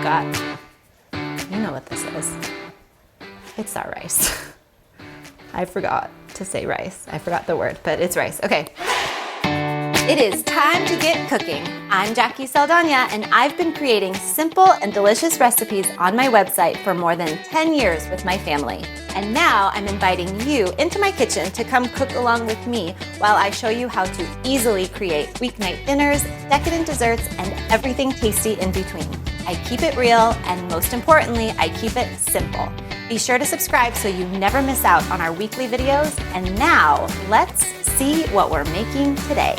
got, you know what this is. It's our rice. I forgot to say rice. I forgot the word, but it's rice. Okay. It is time to get cooking. I'm Jacqui Saldaña, and I've been creating simple and delicious recipes on my website for more than 10 years with my family. And now I'm inviting you into my kitchen to come cook along with me while I show you how to easily create weeknight dinners, decadent desserts, and everything tasty in between. I keep it real, and most importantly, I keep it simple. Be sure to subscribe so you never miss out on our weekly videos. And now, let's see what we're making today.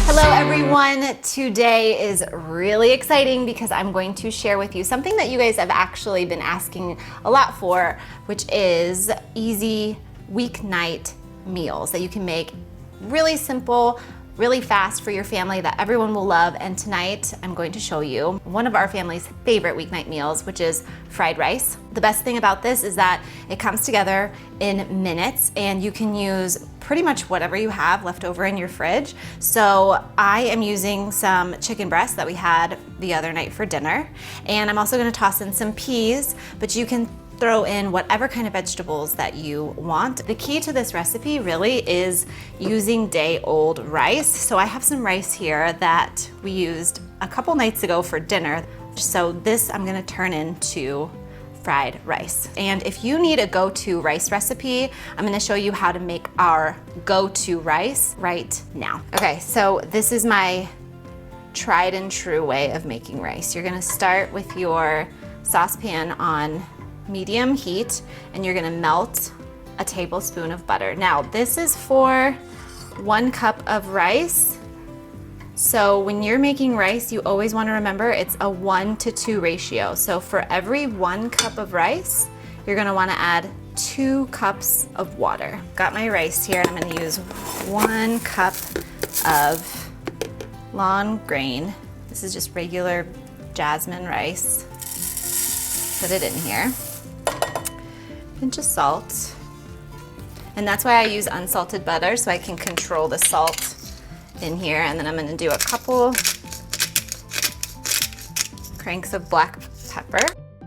Hello everyone, today is really exciting because I'm going to share with you something that you guys have actually been asking a lot for, which is easy weeknight meals that you can make really simple, really fast for your family that everyone will love. And tonight I'm going to show you one of our family's favorite weeknight meals, which is fried rice. The best thing about this is that it comes together in minutes and you can use pretty much whatever you have left over in your fridge. So I am using some chicken breast that we had the other night for dinner. And I'm also gonna toss in some peas, but you can throw in whatever kind of vegetables that you want. The key to this recipe really is using day-old rice. So I have some rice here that we used a couple nights ago for dinner. So this I'm gonna turn into fried rice. And if you need a go-to rice recipe, I'm gonna show you how to make our go-to rice right now. Okay, so this is my tried and true way of making rice. You're gonna start with your saucepan on medium heat and you're gonna melt a tablespoon of butter. Now, this is for 1 cup of rice. So when you're making rice, you always want to remember it's a 1-to-2 ratio. So for every 1 cup of rice, you're going to want to add 2 cups of water. Got my rice here. I'm going to use 1 cup of long grain. This is just regular jasmine rice. Put it in here. Pinch of salt. And that's why I use unsalted butter, so I can control the salt in here. And then I'm gonna do a couple cranks of black pepper.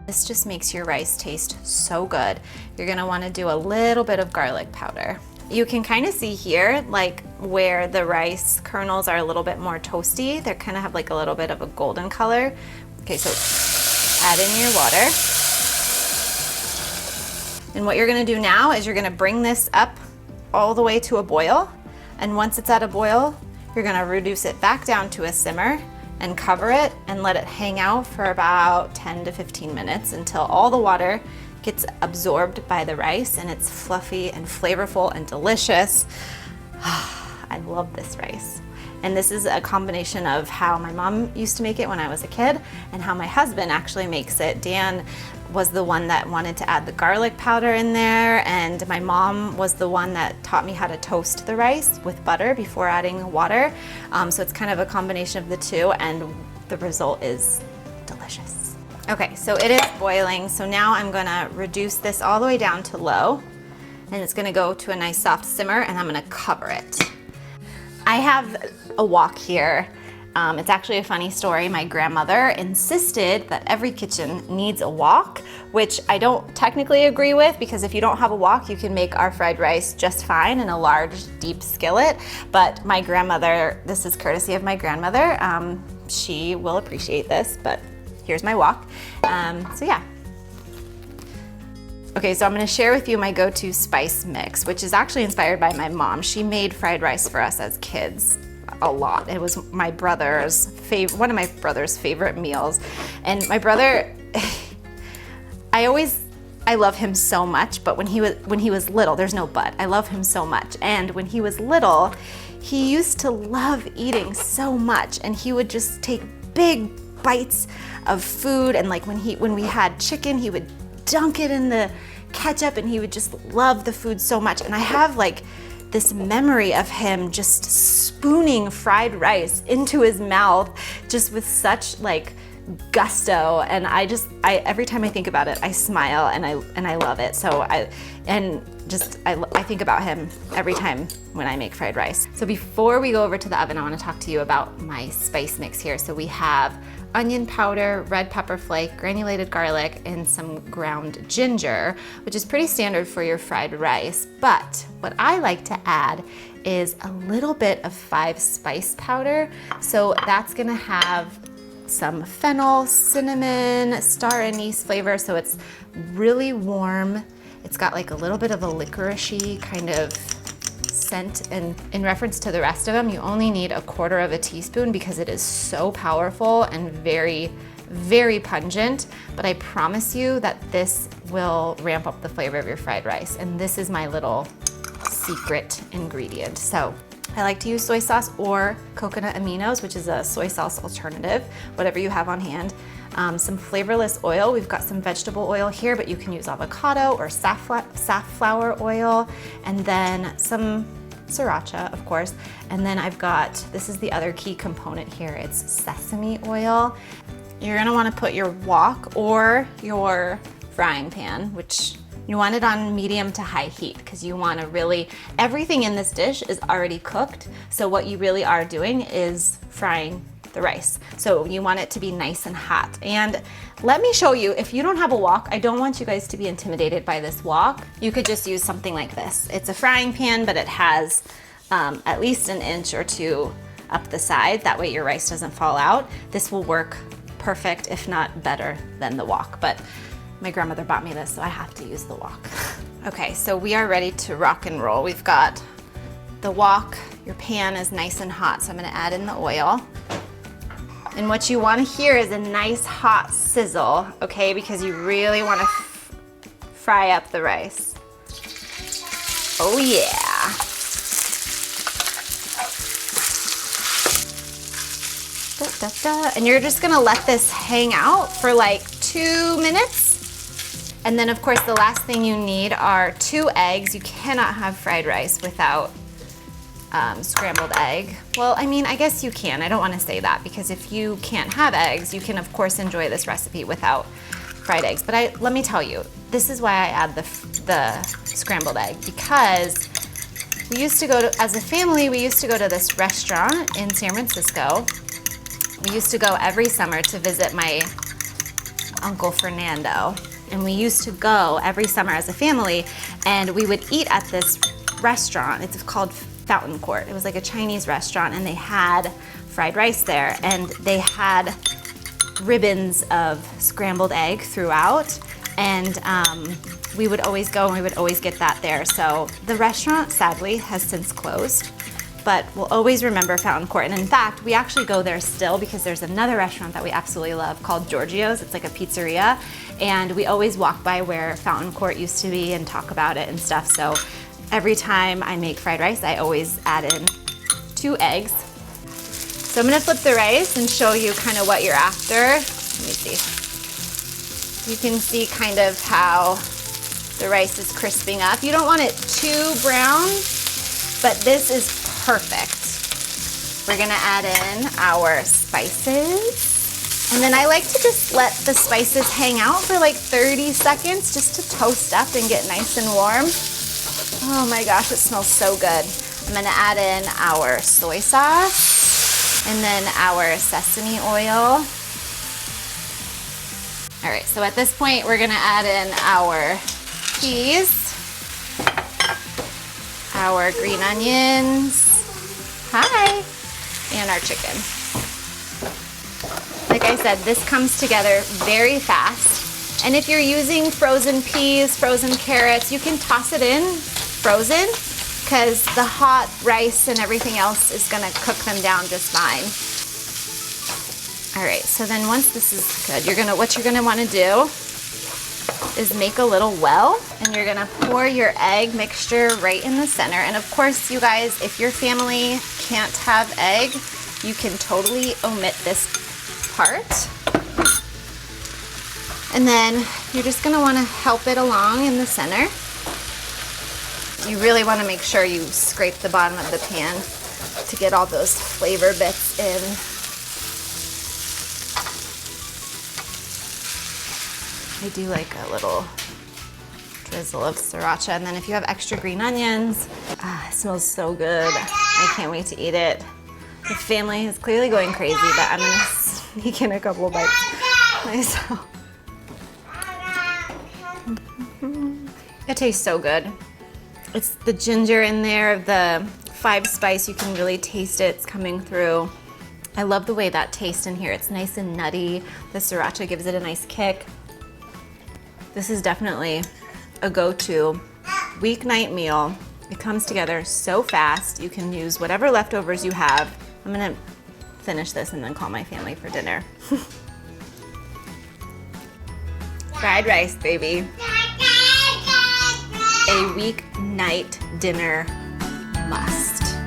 This just makes your rice taste so good. You're gonna wanna do a little bit of garlic powder. You can kind of see here, like where the rice kernels are a little bit more toasty. They kind of have like a little bit of a golden color. Okay, so add in your water. And what you're gonna do now is you're gonna bring this up all the way to a boil. And once it's at a boil, you're gonna reduce it back down to a simmer and cover it and let it hang out for about 10 to 15 minutes until all the water gets absorbed by the rice and it's fluffy and flavorful and delicious. I love this rice. And this is a combination of how my mom used to make it when I was a kid and how my husband actually makes it. Dan was the one that wanted to add the garlic powder in there, and my mom was the one that taught me how to toast the rice with butter before adding water. So it's kind of a combination of the two, and the result is delicious. Okay, so it is boiling, so now I'm gonna reduce this all the way down to low, and it's gonna go to a nice soft simmer, and I'm gonna cover it. I have a wok here. It's actually a funny story. My grandmother insisted that every kitchen needs a wok, which I don't technically agree with, because if you don't have a wok, you can make our fried rice just fine in a large, deep skillet. But my grandmother, this is courtesy of my grandmother, she will appreciate this, but here's my wok. So yeah. Okay, so I'm gonna share with you my go-to spice mix, which is actually inspired by my mom. She made fried rice for us as kids a lot. It was my brother's one of my brother's favorite meals. And my brother, I love him so much, but when he was little, there's no but, I love him so much. And when he was little, he used to love eating so much, and he would just take big bites of food, and like when we had chicken, he would dunk it in the ketchup, and he would just love the food so much. And I have like this memory of him just spooning fried rice into his mouth just with such like gusto, and I every time I think about it, I smile and I love it. So I think about him every time when I make fried rice. So before we go over to the oven, I want to talk to you about my spice mix here. So we have onion powder, red pepper flake, granulated garlic, and some ground ginger, which is pretty standard for your fried rice. But what I like to add is a little bit of 5 spice powder. So that's gonna have some fennel, cinnamon, star anise flavor. So it's really warm. It's got like a little bit of a licorice-y kind of scent, and in reference to the rest of them, you only need 1/4 teaspoon because it is so powerful and very, very pungent. But I promise you that this will ramp up the flavor of your fried rice. And this is my little secret ingredient. So I like to use soy sauce or coconut aminos, which is a soy sauce alternative, whatever you have on hand. Some flavorless oil. We've got some vegetable oil here, but you can use avocado or safflower oil, and then some sriracha, of course. And then I've got, this is the other key component here, it's sesame oil. You're gonna wanna put your wok or your frying pan, which you want it on medium to high heat, because you wanna really, everything in this dish is already cooked. So what you really are doing is frying the rice. So you want it to be nice and hot. And let me show you, if you don't have a wok, I don't want you guys to be intimidated by this wok. You could just use something like this. It's a frying pan, but it has at least 1 inch or 2 up the side. That way your rice doesn't fall out. This will work perfect, if not better than the wok. But my grandmother bought me this, so I have to use the wok. Okay, so we are ready to rock and roll. We've got the wok, your pan is nice and hot, so I'm gonna add in the oil. And what you want to hear is a nice hot sizzle, okay? Because you really want to fry up the rice. Oh yeah. Da, da, da. And you're just gonna let this hang out for like 2 minutes. And then of course the last thing you need are 2 eggs. You cannot have fried rice without scrambled egg. Well, I mean, I guess you can. I don't want to say that, because if you can't have eggs, you can of course enjoy this recipe without fried eggs. But let me tell you, this is why I add the scrambled egg, because we used to go to, as a family, we used to go to this restaurant in San Francisco. We used to go every summer to visit my Uncle Fernando. And we used to go every summer as a family, and we would eat at this restaurant. It's called Fountain Court. It was like a Chinese restaurant, and they had fried rice there, and they had ribbons of scrambled egg throughout, and we would always go and we would always get that there. So the restaurant sadly has since closed, but we'll always remember Fountain Court. And in fact, we actually go there still, because there's another restaurant that we absolutely love called Giorgio's. It's like a pizzeria, and we always walk by where Fountain Court used to be and talk about it and stuff. So every time I make fried rice, I always add in 2 eggs. So I'm gonna flip the rice and show you kind of what you're after. Let me see. You can see kind of how the rice is crisping up. You don't want it too brown, but this is perfect. We're gonna add in our spices. And then I like to just let the spices hang out for like 30 seconds just to toast up and get nice and warm. Oh my gosh, it smells so good. I'm gonna add in our soy sauce and then our sesame oil. All right, so at this point, we're gonna add in our peas, our green onions, and our chicken. Like I said, this comes together very fast. And if you're using frozen peas, frozen carrots, you can toss it in frozen, because the hot rice and everything else is gonna cook them down just fine. All right, so then once this is good, what you're gonna wanna do is make a little well, and you're gonna pour your egg mixture right in the center. And of course, you guys, if your family can't have egg, you can totally omit this part. And then you're just gonna wanna help it along in the center. You really wanna make sure you scrape the bottom of the pan to get all those flavor bits in. I do like a little drizzle of sriracha. And then if you have extra green onions, it smells so good. I can't wait to eat it. The family is clearly going crazy, but I'm gonna sneak in a couple of bites myself. It tastes so good. It's the ginger in there, the 5 spice, you can really taste it, it's coming through. I love the way that tastes in here. It's nice and nutty. The sriracha gives it a nice kick. This is definitely a go-to weeknight meal. It comes together so fast. You can use whatever leftovers you have. I'm gonna finish this and then call my family for dinner. Fried rice, baby. A weeknight dinner must.